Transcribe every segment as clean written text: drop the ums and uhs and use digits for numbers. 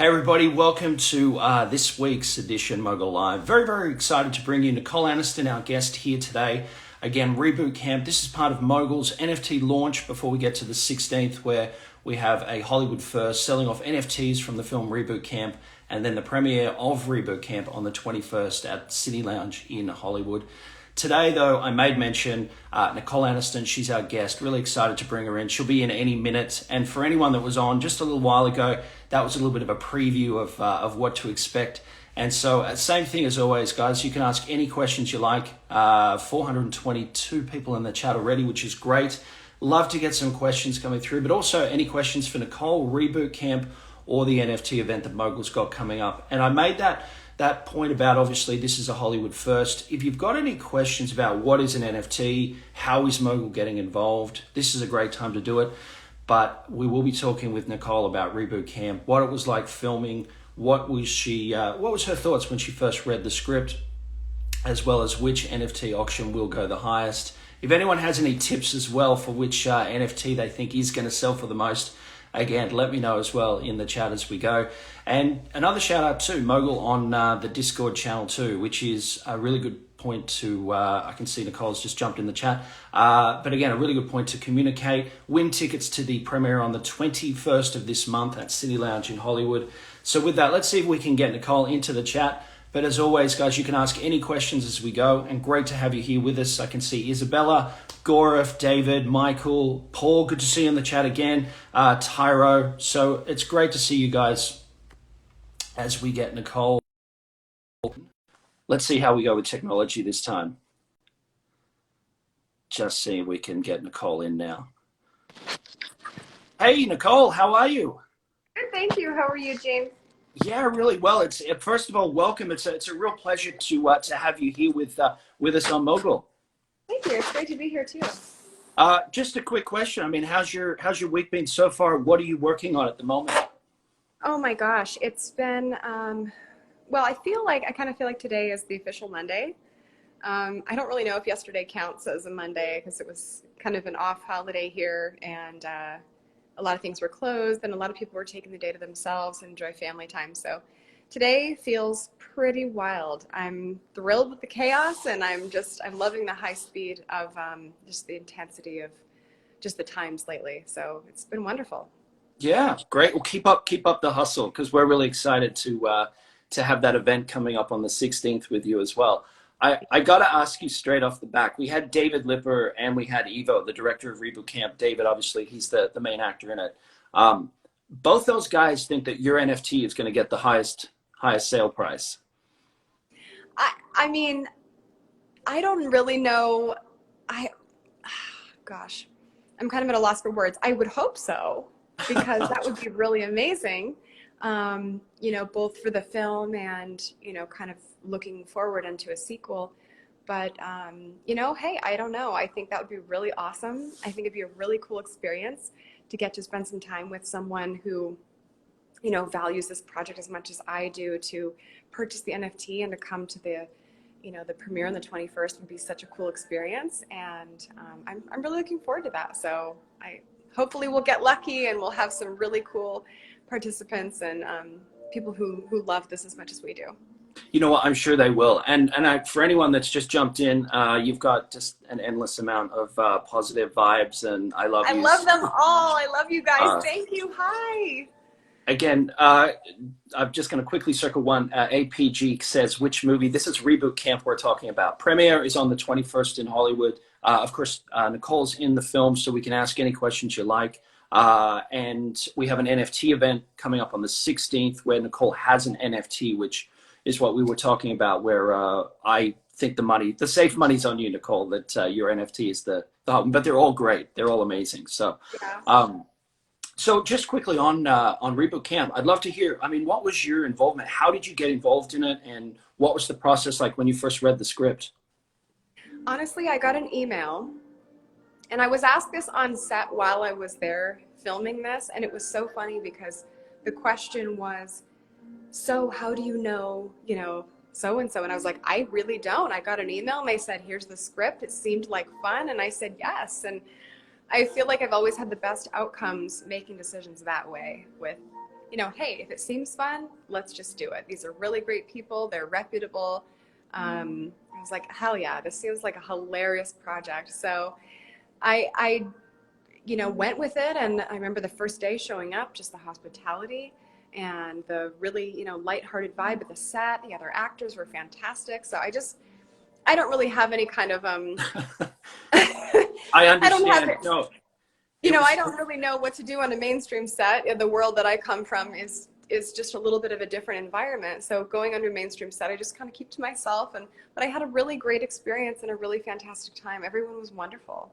Hey everybody, welcome to this week's edition Mogul Live. Very, very excited to bring you Nicole Anniston, our guest here today. Again, Reboot Camp. This is part of Mogul's NFT launch before we get to the 16th, where we have a Hollywood first selling off NFTs from the film Reboot Camp, and then the premiere of Reboot Camp on the 21st at City Lounge in Hollywood. Today, though, I made mention Nicole Anniston. She's our guest. Really excited to bring her in. She'll be in any minute. And for anyone that was on just a little while ago, that was a little bit of a preview of what to expect. And so, same thing as always, guys. You can ask any questions you like. 422 people in the chat already, which is great. Love to get some questions coming through, but also any questions for Nicole, Reboot Camp, or the NFT event that Mogul's got coming up. And I made that point about, obviously, this is a Hollywood first. If you've got any questions about what is an NFT, how is Mogul getting involved, this is a great time to do it. But we will be talking with Nicole about Reboot Camp, what it was like filming, what was her thoughts when she first read the script, as well as which NFT auction will go the highest. If anyone has any tips as well for which NFT they think is going to sell for the most, again, let me know as well in the chat as we go. And another shout out to Mogul on the Discord channel too, which is a really good point to, I can see Nicole's just jumped in the chat. But again, a really good point to communicate. Win tickets to the premiere on the 21st of this month at City Lounge in Hollywood. So with that, let's see if we can get Nicole into the chat. But as always, guys, you can ask any questions as we go. And great to have you here with us. I can see Isabella, Gorif, David, Michael, Paul, good to see you in the chat again, Tyro. So it's great to see you guys as we get Nicole. Let's see how we go with technology this time. Just see if we can get Nicole in now. Hey, Nicole, how are you? Good, thank you. How are you, James? Yeah, really well. It's first of all, welcome. It's a real pleasure to have you here with us on Mogul. Thank you. It's great to be here too. Just a quick question. I mean, how's your week been so far? What are you working on at the moment? Oh my gosh, it's been well, I kind of feel like today is the official Monday. I don't really know if yesterday counts as a Monday because it was kind of an off holiday here, and a lot of things were closed, and a lot of people were taking the day to themselves and enjoy family time. So today feels pretty wild. I'm thrilled with the chaos, and I'm loving the high speed of just the intensity of just the times lately. So it's been wonderful. Yeah, great. Well, keep up the hustle, because we're really excited to have that event coming up on the 16th with you as well. I got to ask you straight off the back. We had David Lipper and we had Evo, the director of Reboot Camp. David, obviously, he's the main actor in it. Both those guys think that your NFT is going to get the highest sale price. I mean, I don't really know. Gosh, I'm kind of at a loss for words. I would hope so, because that would be really amazing. Both for the film and, kind of looking forward into a sequel. But, hey, I don't know. I think that would be really awesome. I think it'd be a really cool experience to get to spend some time with someone who, values this project as much as I do, to purchase the NFT and to come to the premiere on the 21st would be such a cool experience. And I'm really looking forward to that. So hopefully we'll get lucky and we'll have some really cool participants and people who love this as much as we do. You know what? I'm sure they will. And for anyone that's just jumped in, you've got just an endless amount of positive vibes, and I love you. I love them all. I love you guys. Thank you. Hi. Again, I'm just going to quickly circle one. APG says, which movie? This is Reboot Camp we're talking about. Premiere is on the 21st in Hollywood. Of course, Nicole's in the film, so we can ask any questions you like. And we have an NFT event coming up on the 16th where Nicole has an NFT, which is what we were talking about, where I think the safe money's on you, Nicole, that your NFT is but they're all great. They're all amazing. So, yeah. So just quickly on Reboot Camp, I'd love to hear, I mean, what was your involvement? How did you get involved in it? And what was the process like when you first read the script? Honestly, I got an email, and I was asked this on set while I was there filming this. And it was so funny because the question was, so how do you know, so-and-so? And I was like, I really don't. I got an email and they said, here's the script. It seemed like fun. And I said, yes. And I feel like I've always had the best outcomes making decisions that way with hey, if it seems fun, let's just do it. These are really great people. They're reputable. I was like, hell yeah, this seems like a hilarious project. So I went with it. And I remember the first day showing up, just the hospitality and the really, lighthearted vibe at the set. The other actors were fantastic. So I don't really have any kind of, I I don't have understand. it. No, it I was. don't really know what to do on a mainstream set. The world that I come from is just a little bit of a different environment. So going on a mainstream set, I just kind of keep to myself. But I had a really great experience and a really fantastic time. Everyone was wonderful.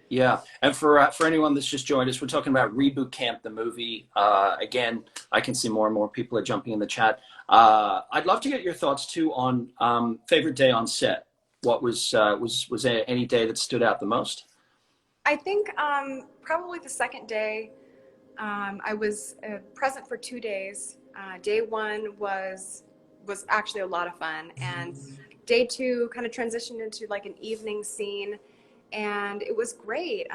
Yeah, and for anyone that's just joined us, we're talking about Reboot Camp, the movie. Again, I can see more and more people are jumping in the chat. I'd love to get your thoughts too on favorite day on set. What was there any day that stood out the most? I think probably the second day. I was present for 2 days. Day one was actually a lot of fun, and day two kind of transitioned into like an evening scene, and it was great.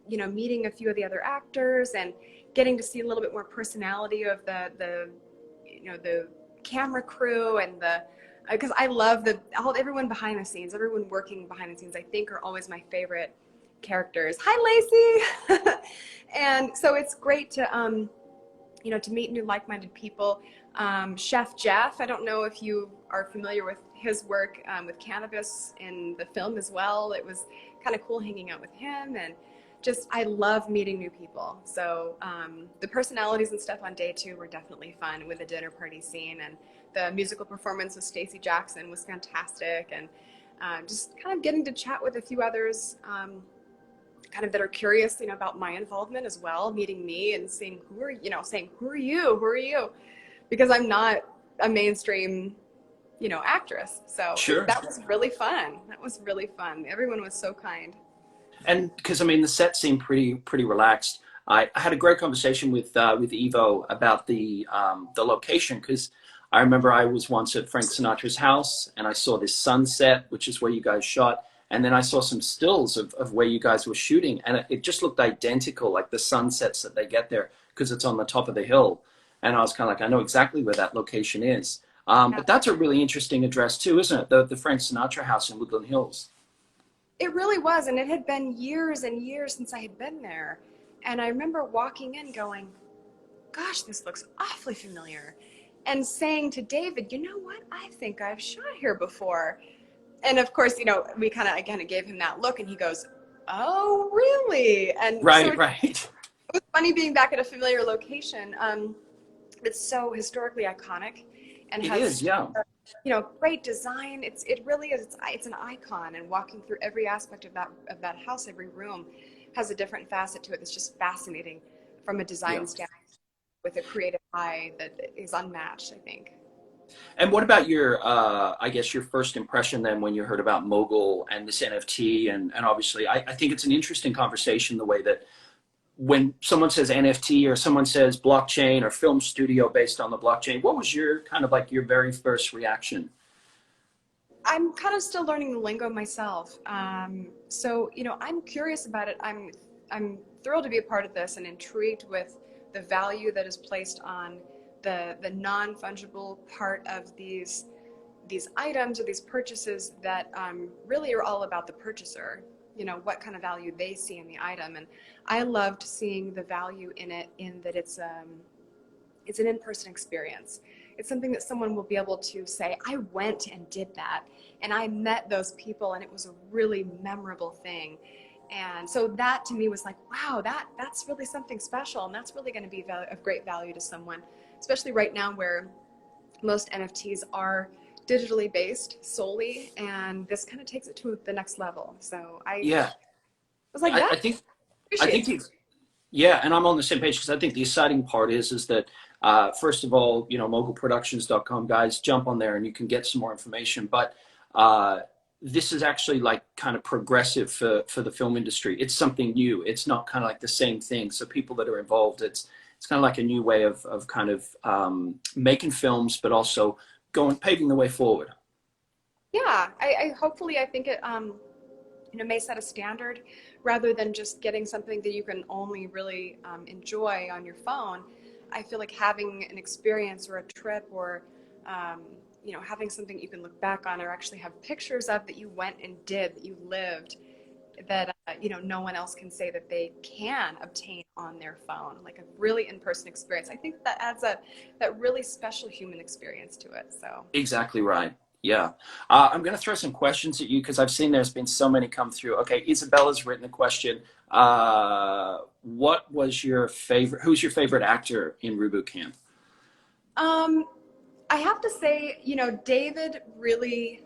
Meeting a few of the other actors and getting to see a little bit more personality of the camera crew and the because I love everyone behind the scenes, everyone working behind the scenes. I think are always my favorite characters. Hi, Lacey. And so it's great to to meet new like-minded people. Chef Jeff, I don't know if you are familiar with his work with cannabis in the film as well. It was kind of cool hanging out with him, and just I love meeting new people. So the personalities and stuff on day two were definitely fun with the dinner party scene, and the musical performance of Stacey Jackson was fantastic, and just kind of getting to chat with a few others kind of that are curious, about my involvement as well, meeting me and seeing saying, who are you? Because I'm not a mainstream, actress. So Sure. that was really fun. Everyone was so kind. And because I mean, the set seemed pretty relaxed. I had a great conversation with Evo about the location because I remember I was once at Frank Sinatra's house and I saw this sunset, which is where you guys shot. And then I saw some stills of where you guys were shooting, and it just looked identical, like the sunsets that they get there, because it's on the top of the hill. And I was kind of like, I know exactly where that location is. But that's a really interesting address too, isn't it? The Frank Sinatra house in Woodland Hills. It really was, and it had been years and years since I had been there. And I remember walking in going, gosh, this looks awfully familiar. And saying to David, you know what? I think I've shot here before. And of course, we kind of gave him that look, and he goes, "Oh, really?" And so Right. it was funny being back at a familiar location. It's so historically iconic, and It has is, yeah. great design. It really is. It's an icon, and walking through every aspect of that house, every room, has a different facet to it. It's just fascinating from a design standpoint, with a creative eye that is unmatched, I think. And what about your, I guess, your first impression then when you heard about Mogul and this NFT? And obviously, I think it's an interesting conversation, the way that when someone says NFT or someone says blockchain or film studio based on the blockchain, what was your kind of like your very first reaction? I'm kind of still learning the lingo myself. So, I'm curious about it. I'm thrilled to be a part of this and intrigued with the value that is placed on the non-fungible part of these items or these purchases that really are all about the purchaser, what kind of value they see in the item. And I loved seeing the value in it, in that it's an in-person experience. It's something that someone will be able to say, I went and did that, and I met those people, and it was a really memorable thing. And so that to me was like, wow, that's really something special, and that's really going to be of great value to someone, especially right now where most NFTs are digitally based solely, and this kind of takes it to the next level. So I Yeah, was like, yeah, I appreciate think it. it's, yeah, and I'm on the same page because I think the exciting part is that first of all, mogulproductions.com, guys, jump on there and you can get some more information. But this is actually like kind of progressive for the film industry. It's something new. It's not kind of like the same thing. So people that are involved, it's kind of like a new way of kind of making films, but also paving the way forward. Yeah, I hopefully I think it may set a standard rather than just getting something that you can only really enjoy on your phone. I feel like having an experience or a trip or, you know, having something you can look back on or actually have pictures of that you went and did, that you lived, that, you know, no one else can say that they can obtain on their phone, like a really in-person experience. I think that adds that really special human experience to it. So Exactly right. Yeah. I'm going to throw some questions at you because I've seen there's been so many come through. Okay, Isabella's written a question. What was your favorite, who's your favorite actor in Reboot Camp? um, I have to say, you know, David really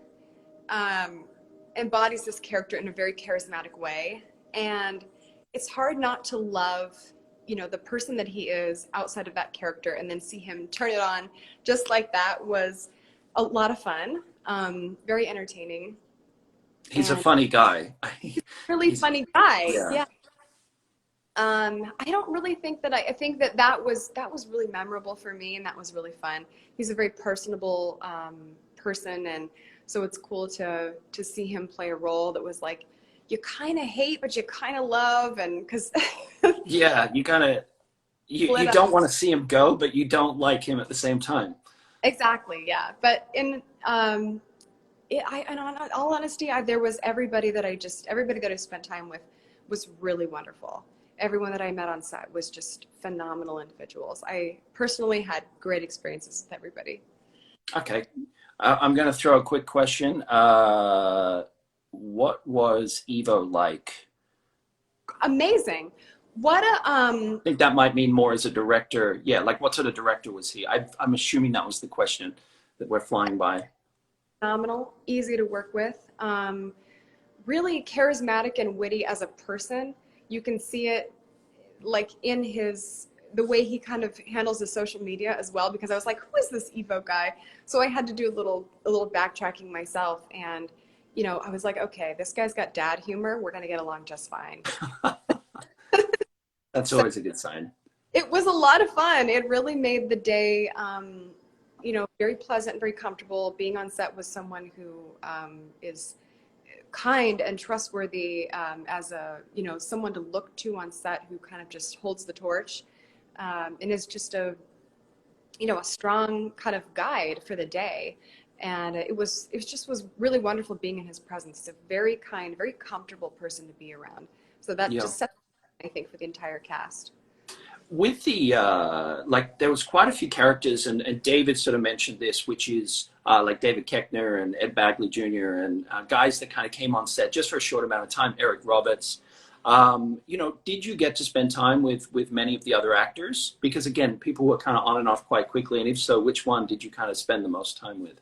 embodies this character in a very charismatic way. And it's hard not to love, you know, the person that he is outside of that character and then see him turn it on just like that was a lot of fun, very entertaining. He's a And funny guy. really He's, funny guy. yeah. Yeah. I don't really think that I think that that was really memorable for me, and that was really fun. He's a very personable person, and so it's cool to see him play a role that was like you kind of hate but you kind of love, and because Yeah, you kind of, you split up. don't want to see him go, but you don't like him at the same time. Exactly, yeah. But in all honesty, there was everybody that I spent time with was really wonderful. Everyone that I met on set was just phenomenal individuals. I personally had great experiences with everybody. Okay. I'm going to throw a quick question. What was Evo like? Amazing. What a I think that might mean more as a director. Yeah, like what sort of director was he? I'm assuming that was the question that we're flying by. phenomenal, easy to work with. Really charismatic and witty as a person. You can see it like in the way he kind of handles his social media as well, because I was like, who is this Evo guy? So I had to do a little backtracking myself, and you know, I was like, okay, this guy's got dad humor. We're gonna get along just fine. That's So always a good sign. it was a lot of fun. It really made the day, you know, very pleasant and very comfortable. Being on set with someone who is kind and trustworthy, as a, you know, someone to look to on set who kind of just holds the torch, and is just a, you know, a strong kind of guide for the day. And it was really wonderful being in his presence. He's a very kind, very comfortable person to be around. So that Yeah. just set, I think, for the entire cast. With the like there was quite a few characters, and David sort of mentioned this, which is like David Keckner and Ed Bagley Jr. and guys that kind of came on set just for a short amount of time. Eric Roberts. You know, did you get to spend time with many of the other actors? Because again, people were kind of on and off quite quickly, and if so, which one did you kind of spend the most time with?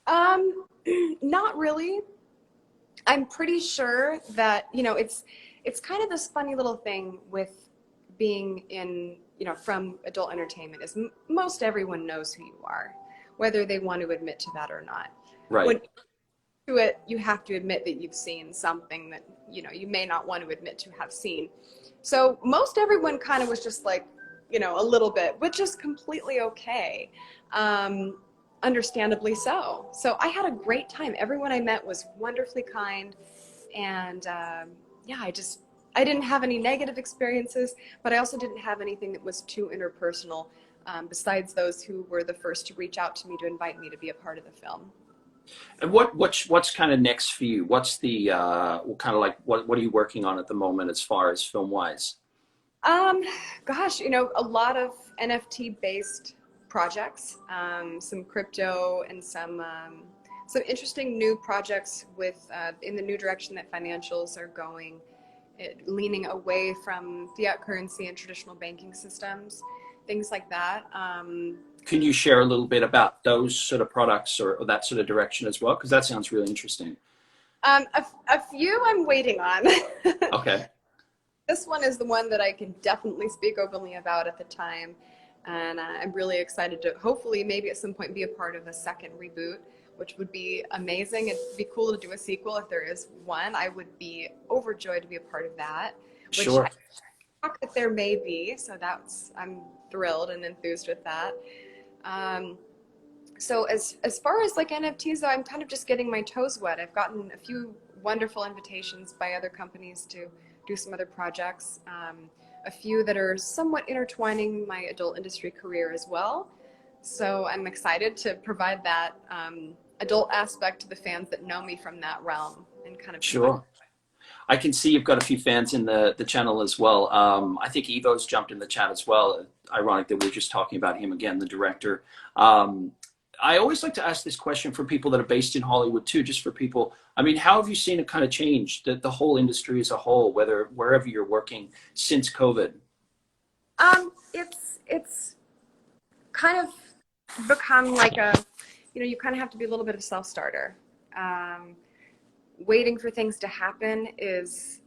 Um, Not really. I'm pretty sure that, you know, it's kind of this funny little thing with being in, you know, from adult entertainment is most everyone knows who you are, whether they want to admit to that or not. Right. When you do it, you have to admit that you've seen something that, you know, you may not want to admit to have seen. So most everyone kind of was just like, you know, a little bit, which is completely okay. Um, Understandably so. So I had a great time. Everyone I met was wonderfully kind, and yeah, I didn't have any negative experiences, but I also didn't have anything that was too interpersonal. Besides those who were the first to reach out to me to invite me to be a part of the film. And what's kind of next for you? What's the kind of like what are you working on at the moment as far as film wise? Um, Gosh, you know, a lot of NFT based projects, some crypto, and some interesting new projects with in the new direction that financials are going, leaning away from fiat currency and traditional banking systems, things like that. Can you share a little bit about those sort of products or that sort of direction as well? Because that sounds really interesting. A few I'm waiting on. Okay. This one is the one that I can definitely speak openly about at the time. And I'm really excited to hopefully maybe at some point be a part of a second reboot, which would be amazing. It'd be cool to do a sequel if there is one. I would be overjoyed to be a part of that, which Sure. I talk that there may be. So I'm thrilled and enthused with that. Um, so as far as like NFTs, though, I'm kind of just getting my toes wet. I've gotten a few wonderful invitations by other companies to do some other projects. a few that are somewhat intertwining my adult industry career as well. So I'm excited to provide that adult aspect to the fans that know me from that realm and kind of Sure. I can see you've got a few fans in the channel as well. I think Evo's jumped in the chat as well. Ironic that we were just talking about him again, the director. I always like to ask this question for people that are based in Hollywood too, just for people. I mean, how have you seen it kind of change the whole industry as a whole, wherever you're working since COVID? It's kind of become like you kind of have to be a little bit of a self-starter. Waiting for things to happen is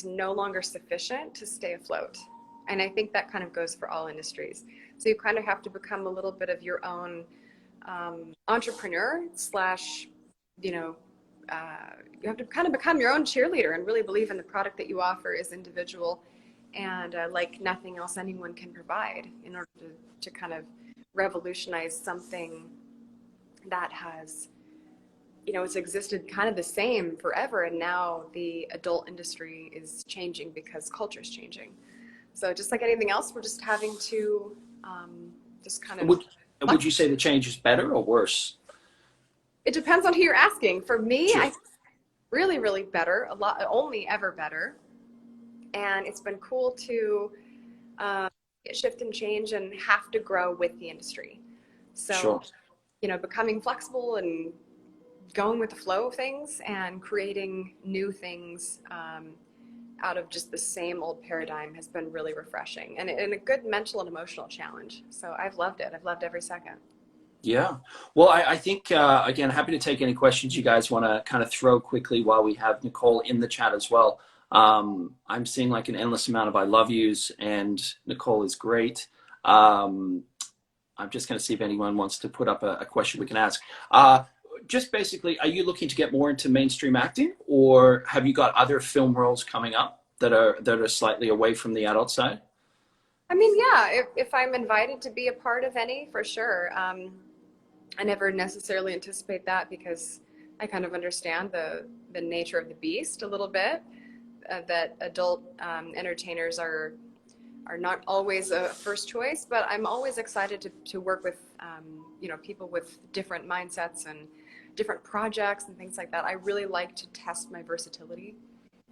no longer sufficient to stay afloat. And I think that kind of goes for all industries. So you kind of have to become a little bit of your own entrepreneur slash, you have to kind of become your own cheerleader and really believe in the product that you offer as individual and like nothing else anyone can provide in order to kind of revolutionize something that has, it's existed kind of the same forever. And now the adult industry is changing because culture is changing. So just like anything else, we're just having to just kind of... Would you say the change is better or worse? It depends on who you're asking. For me, Sure. I think really, really better, a lot, only ever better. And it's been cool to shift and change and have to grow with the industry. So, Sure. Becoming flexible and going with the flow of things and creating new things out of just the same old paradigm has been really refreshing and a good mental and emotional challenge. So I've loved it. I've loved every second. Yeah. Well, I think, again, happy to take any questions you guys want to kind of throw quickly while we have Nicole in the chat as well. I'm seeing like an endless amount of I love yous, and Nicole is great. I'm just going to see if anyone wants to put up a question we can ask. Just basically, are you looking to get more into mainstream acting, or have you got other film roles coming up that are slightly away from the adult side? I mean, yeah, if I'm invited to be a part of any, for sure. I never necessarily anticipate that because I kind of understand the nature of the beast a little bit, that adult entertainers are not always a first choice, but I'm always excited to work with, people with different mindsets and different projects and things like that. I really like to test my versatility.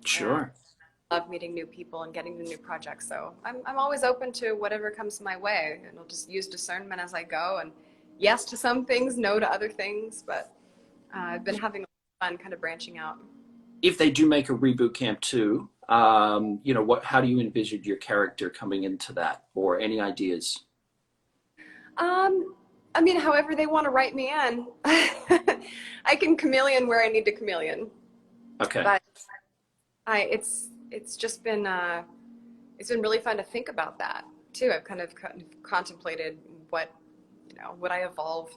Sure. I love meeting new people and getting to new projects. So I'm always open to whatever comes my way, and I'll just use discernment as I go and yes to some things, no to other things, but I've been having fun kind of branching out. If they do make a Reboot Camp 2, how do you envision your character coming into that, or any ideas? I mean, however they want to write me in. I can chameleon where I need to chameleon. Okay. But it's just been it's been really fun to think about that too. I've kind of contemplated what would I evolve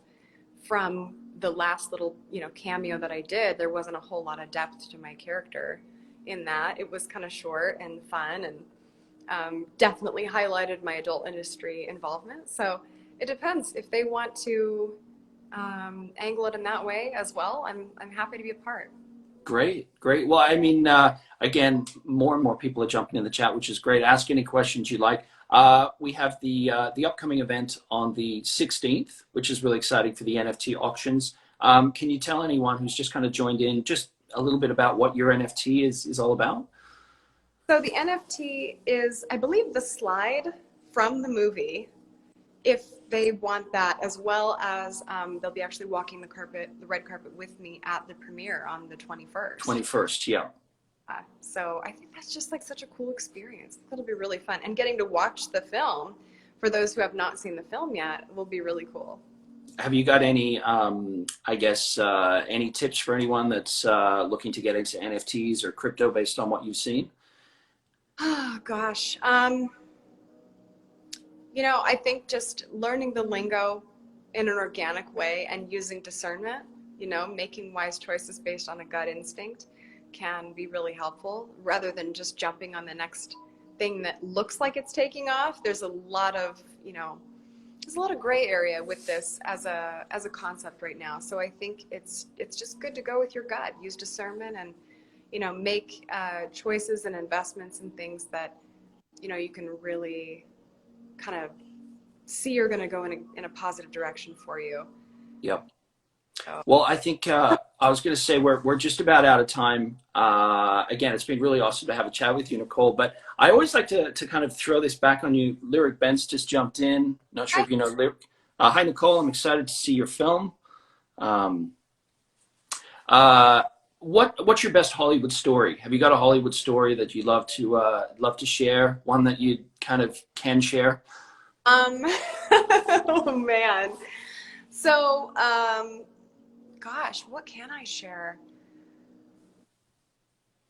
from the last little cameo that I did. There wasn't a whole lot of depth to my character in that. It was kind of short and fun and definitely highlighted my adult industry involvement. So it depends if they want to angle it in that way as well. I'm happy to be a part. Great. Well, I mean, again, more and more people are jumping in the chat, which is great. Ask any questions you like. We have the upcoming event on the 16th, which is really exciting for the NFT auctions. Can you tell anyone who's just kind of joined in just a little bit about what your NFT is all about? So the NFT is, I believe, the slide from the movie, if they want that, as well as they'll be actually walking the red carpet with me at the premiere on the 21st. 21st, yeah. So I think that's just like such a cool experience. That'll be really fun. And getting to watch the film, for those who have not seen the film yet, will be really cool. Have you got any, any tips for anyone that's looking to get into NFTs or crypto based on what you've seen? Oh, gosh. I think just learning the lingo in an organic way and using discernment, making wise choices based on a gut instinct can be really helpful rather than just jumping on the next thing that looks like it's taking off. There's a lot of gray area with this as a concept right now. So I think it's just good to go with your gut, use discernment and, make choices and investments and things that you know, you can really kind of see you're going to go in a positive direction for you. Yep. So. Well, I think I was going to say we're just about out of time. Again, it's been really awesome to have a chat with you, Nicole. But I always like to kind of throw this back on you. Lyric Benz just jumped in. Not sure if you know Lyric. Hi, Nicole. I'm excited to see your film. What's your best Hollywood story? Have you got a Hollywood story that you love to share? One that you kind of can share? Oh man. So, gosh, what can I share?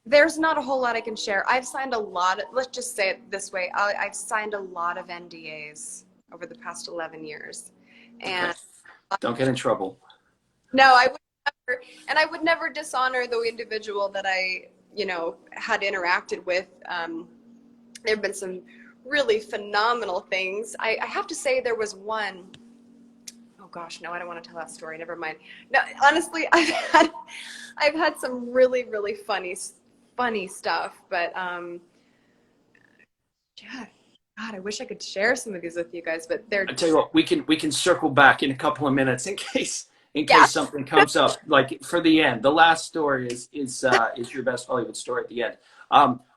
There's not a whole lot I can share. I've signed a lot of, let's just say it this way. I've signed a lot of NDAs over the past 11 years. And okay. Don't get in trouble. No, I would never dishonor the individual that I, you know, had interacted with. There have been some really phenomenal things. I have to say there was one, oh gosh, no, I don't want to tell that story. Never mind. No, honestly, I've had some really, really funny stuff, but yeah, God, I wish I could share some of these with you guys, but they're. I tell you what, we can circle back in a couple of minutes in case something comes up. Like for the end, the last story is your best Hollywood story at the end.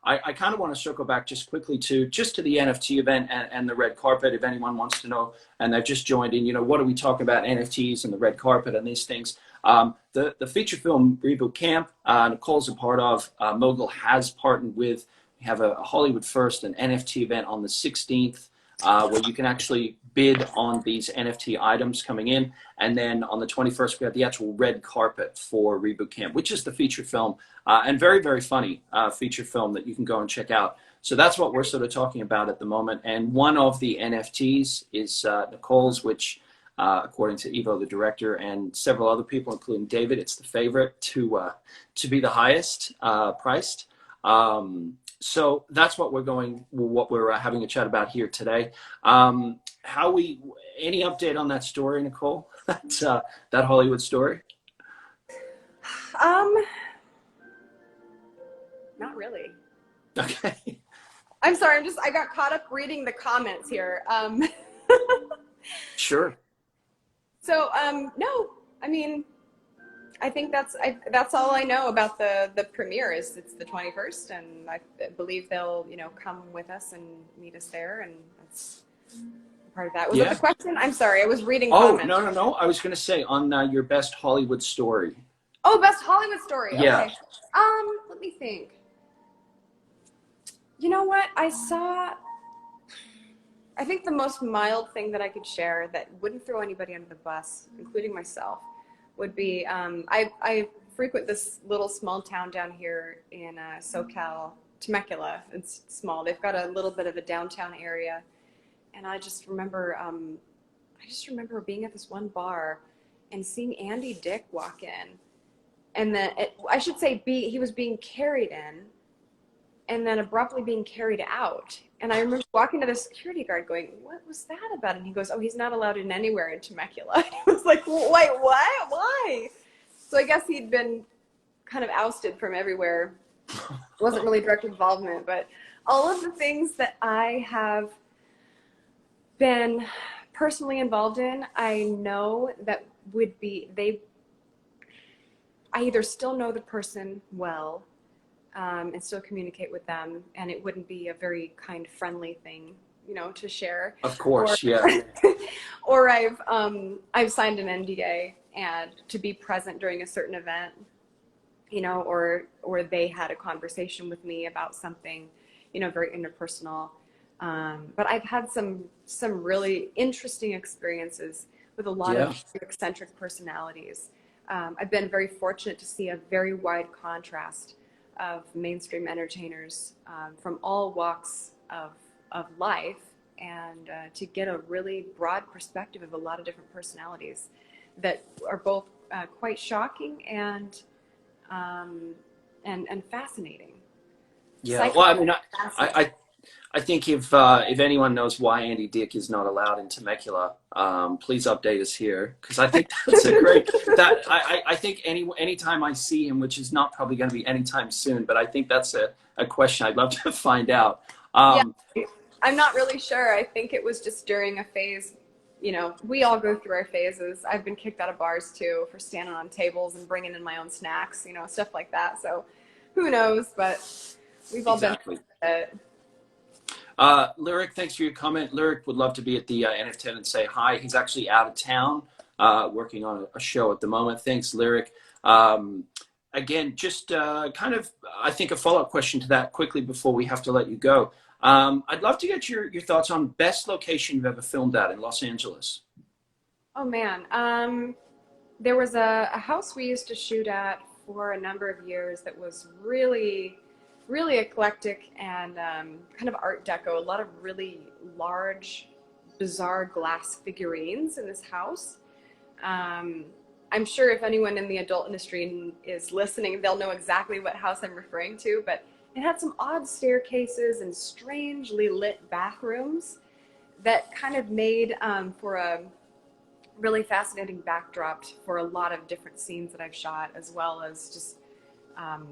I kind of want to circle back just quickly to the NFT event and the red carpet. If anyone wants to know, and they've just joined in, you know, what are we talking about NFTs and the red carpet and these things? The feature film Reboot Camp, Nicole's a part of. Mogul has partnered with. We have a Hollywood First, an NFT event on the 16th, where you can actually bid on these NFT items coming in. And then on the 21st, we have the actual red carpet for Reboot Camp, which is the feature film, and very, very funny feature film that you can go and check out. So that's what we're sort of talking about at the moment. And one of the NFTs is Nicole's, which, according to Evo, the director, and several other people, including David, it's the favorite to be the highest priced. So that's what we're having a chat about here today. Any update on that story, Nicole? that Hollywood story? Not really. Okay. I'm sorry. I got caught up reading the comments here. Sure. So, no, I mean, I think that's all I know about the premiere is it's the 21st, and I believe they'll, you know, come with us and meet us there, and that's part of that. Was that the question? I'm sorry, I was reading comments. No. I was going to say on your best Hollywood story. Oh, best Hollywood story. Yeah. Okay. Let me think. You know what? I think the most mild thing that I could share that wouldn't throw anybody under the bus, including myself, would be I frequent this little small town down here in SoCal, Temecula. It's small. They've got a little bit of a downtown area, and I just remember being at this one bar and seeing Andy Dick walk in, and then he was being carried in, and then abruptly being carried out. And I remember walking to the security guard going, "What was that about?" And he goes, "Oh, he's not allowed in anywhere in Temecula." And I was like, "Wait, what? Why?" So I guess he'd been kind of ousted from everywhere. It wasn't really direct involvement, but all of the things that I have been personally involved in, I know that I either still know the person well, and still communicate with them, and it wouldn't be a very kind, friendly thing, you know, to share. Of course, yeah. Or I've signed an NDA and to be present during a certain event, you know, or they had a conversation with me about something, you know, very interpersonal. But I've had some really interesting experiences with a lot of eccentric personalities. I've been very fortunate to see a very wide contrast of mainstream entertainers from all walks of life, and to get a really broad perspective of a lot of different personalities that are both quite shocking and fascinating. Yeah, well, I mean, I think if anyone knows why Andy Dick is not allowed in Temecula, please update us here, because I think that's a great. I think anytime I see him, which is not probably going to be anytime soon, but I think that's a question I'd love to find out. Yeah, Um, I'm not really sure. I think it was just during a phase, you know, we all go through our phases. I've been kicked out of bars too for standing on tables and bringing in my own snacks, you know, stuff like that. So who knows, but we've all been exactly. through it. Lyric, thanks for your comment. Lyric would love to be at the NFT and say hi. He's actually out of town, working on a show at the moment. Thanks, Lyric. Um, Again, just kind of, I think, a follow-up question to that quickly before we have to let you go. I'd love to get your thoughts on best location you've ever filmed at in Los Angeles. Oh man. There was a house we used to shoot at for a number of years that was really, really eclectic and kind of Art Deco. A lot of really large, bizarre glass figurines in this house. Um, I'm sure if anyone in the adult industry is listening, they'll know exactly what house I'm referring to, but it had some odd staircases and strangely lit bathrooms that kind of made for a really fascinating backdrop for a lot of different scenes that I've shot, as well as um,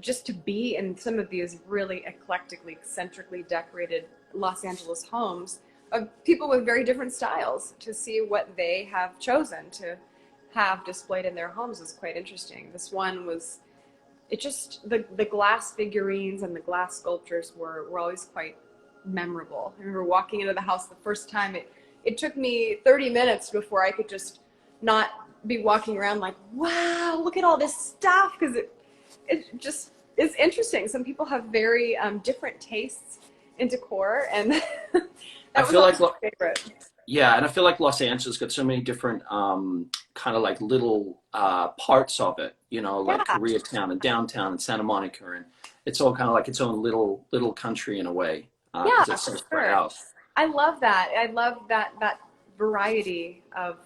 just to be in some of these really eclectically, eccentrically decorated Los Angeles homes of people with very different styles, to see what they have chosen to have displayed in their homes is quite interesting. This one was, it just, the glass figurines and the glass sculptures were always quite memorable. I remember walking into the house the first time, it took me 30 minutes before I could just not be walking around like, wow, look at all this stuff, because it just is interesting. Some people have very different tastes in decor, and that I was feel always like my favorite. Yeah, and I feel like Los Angeles got so many different kind of like little parts of it, you know, like Yeah, Koreatown and downtown and Santa Monica, and it's all kind of like its own little country in a way, yeah, because it's so for spread sure. out. I love that. I love that variety of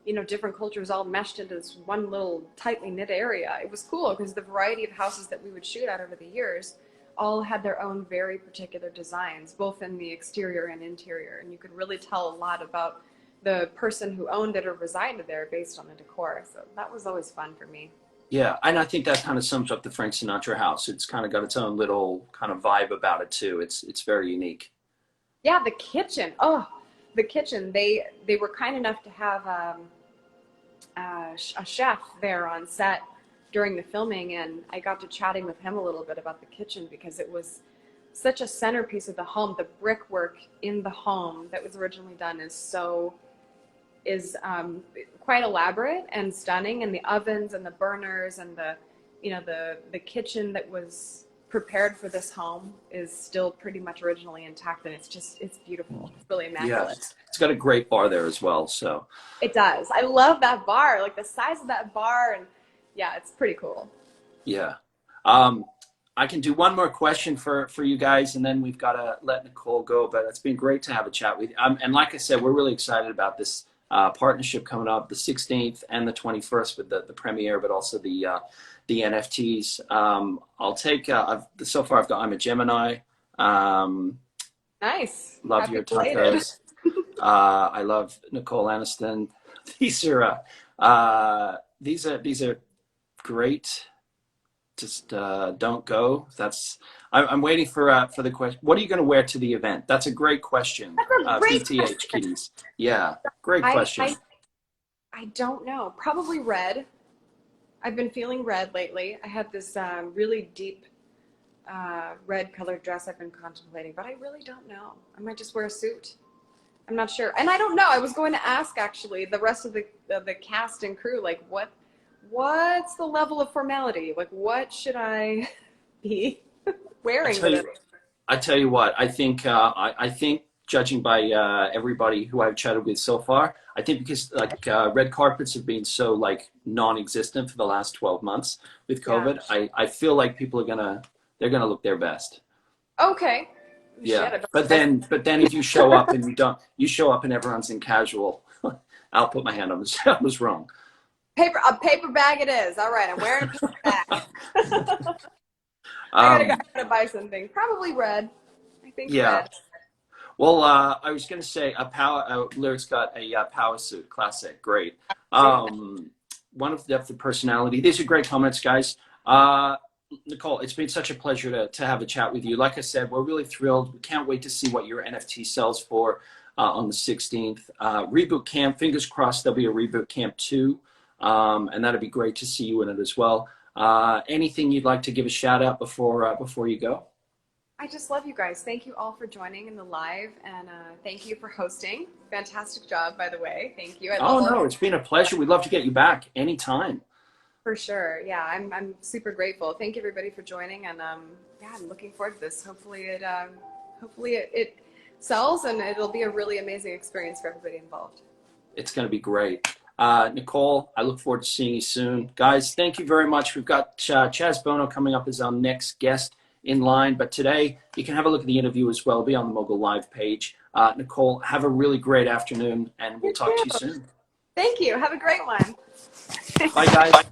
you know, different cultures all meshed into this one little tightly knit area. It was cool because the variety of houses that we would shoot at over the years all had their own very particular designs, both in the exterior and interior, and you could really tell a lot about the person who owned it or resided there based on the decor. So that was always fun for me. Yeah, and I think that kind of sums up the Frank Sinatra house. It's kind of got its own little kind of vibe about it too. It's very unique. Yeah, the kitchen. Oh, the kitchen. They were kind enough to have a chef there on set during the filming, and I got to chatting with him a little bit about the kitchen because it was such a centerpiece of the home. The brickwork in the home that was originally done is quite elaborate and stunning, and the ovens and the burners and the, you know, the kitchen that was prepared for this home is still pretty much originally intact, and it's beautiful. It's really Yeah, immaculate. it's got a great bar there as well. So It does. I love that bar, like the size of that bar, and yeah, it's pretty cool. yeah. Um, I can do one more question for you guys, and then we've got to let Nicole go. But it's been great to have a chat with you. And like I said, we're really excited about this partnership coming up the 16th and the 21st with the premiere, but also the NFTs. I'll take. So far, I'm a Gemini. Um, Nice. love Happy your belated. tacos. I love Nicole Anniston. These are great. Just don't go. I'm waiting for the question. What are you going to wear to the event? That's a great question. That's a great BTH question. Keys. Yeah, great I, question. I I don't know. Probably red. I've been feeling red lately. I had this really deep red colored dress I've been contemplating, but I really don't know. I might just wear a suit. I'm not sure, and I don't know. I was going to ask actually the rest of the cast and crew, like what's the level of formality? Like what should I be I wearing tell with you, it? I tell you what. I think judging by everybody who I've chatted with so far, I think because like red carpets have been so like non-existent for the last 12 months with Yeah. COVID, I feel like people they're gonna look their best. Okay. Yeah, Shit. but then if you show up and everyone's in casual, I'll put my hand on this. I was wrong. A paper bag it is. All right. I'm wearing a paper bag. Um, I gotta buy something. Probably red. I think yeah. red. Well, I was gonna say a power. Lyric's got a power suit, classic, great. See? One of the depth of personality. These are great comments, guys. Nicole, it's been such a pleasure to have a chat with you. Like I said, we're really thrilled. We can't wait to see what your NFT sells for on the 16th. Reboot Camp, fingers crossed there'll be a Reboot Camp 2, and that'd be great to see you in it as well. Anything you'd like to give a shout out before you go? I just love you guys. Thank you all for joining in the live, and thank you for hosting. Fantastic job, by the way. Thank you. I Oh, love all no, your it's been a pleasure. We'd love to get you back anytime. For sure. Yeah, I'm super grateful. Thank you everybody for joining, and yeah, I'm looking forward to this. Hopefully it sells, and it'll be a really amazing experience for everybody involved. It's going to be great. Nicole, I look forward to seeing you soon. Guys, thank you very much. We've got Chaz Bono coming up as our next guest in line, but today you can have a look at the interview as well. It'll be on the Mogul Live page. Nicole, have a really great afternoon, and we'll talk to you soon. Thank you. Have a great one. Bye, guys.